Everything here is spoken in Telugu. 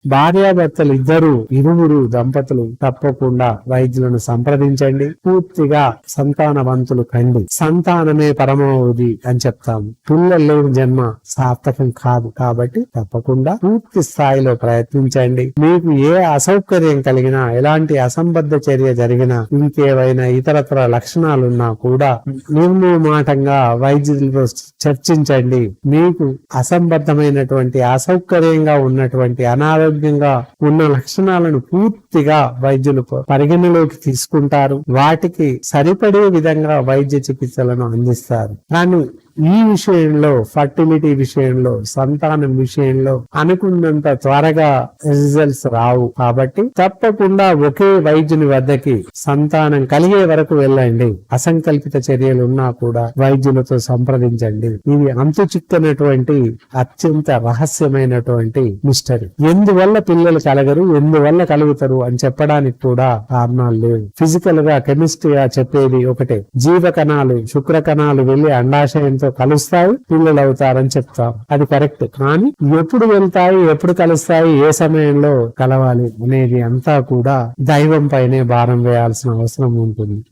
భార్యాభర్తలు ఇరువురు దంపతులు తప్పకుండా వైద్యులను సంప్రదించండి. పూర్తిగా సంతానవంతులు కండి. సంతానమే పరమావధి అని చెప్తాము. పిల్లలు లేని జన్మ సార్థకం కాదు. కాబట్టి తప్పకుండా పూర్తి స్థాయిలో ప్రయత్నించండి. మీకు ఏ అసౌకర్యం కలిగినా, ఎలాంటి అసంబద్ధ చర్య జరిగినా, ఇంకేవైనా ఇతరత్ర లక్షణాలున్నా కూడా నిర్మూమాటంగా వైద్యులతో చర్చించండి. మీకు అసంబద్ధమైనటువంటి, అసౌకర్యంగా ఉన్నటువంటి, అనారోగ్యంగా ఉన్న లక్షణాలను పూర్తిగా వైద్యులు పరిగణలోకి తీసుకుంటారు. వాటికి సరిపడే విధంగా వైద్య చికిత్సలను అందిస్తారు. కానీ ఈ విషయంలో, ఫర్టిలిటీ విషయంలో, సంతానం విషయంలో అనుకున్నంత త్వరగా రిజల్ట్స్ రావు. కాబట్టి తప్పకుండా ఒకే వైద్యుని వద్దకి సంతానం కలిగే వరకు వెళ్ళండి. అసంకల్పిత చర్యలు ఉన్నా కూడా వైద్యులతో సంప్రదించండి. ఇది అంతు చిక్కనటువంటి అత్యంత రహస్యమైనటువంటి మిస్టరీ. ఎందువల్ల పిల్లలు కలగరు, ఎందువల్ల కలుగుతారు అని చెప్పడానికి కూడా కారణాలు లేవు. ఫిజికల్ గా, కెమిస్ట్రీగా చెప్పేది ఒకటే. జీవ కణాలు, శుక్ర కణాలు వెళ్లి అండాశయంతో కలుస్తాయి, పిల్లలు అవుతారని చెప్తాం. అది కరెక్ట్. కానీ ఎప్పుడు వెళ్తాయి, ఎప్పుడు కలుస్తాయి, ఏ సమయంలో కలవాలి అనేది అంతా కూడా దైవం పైనే భారం వేయాల్సిన అవసరం ఉంటుంది.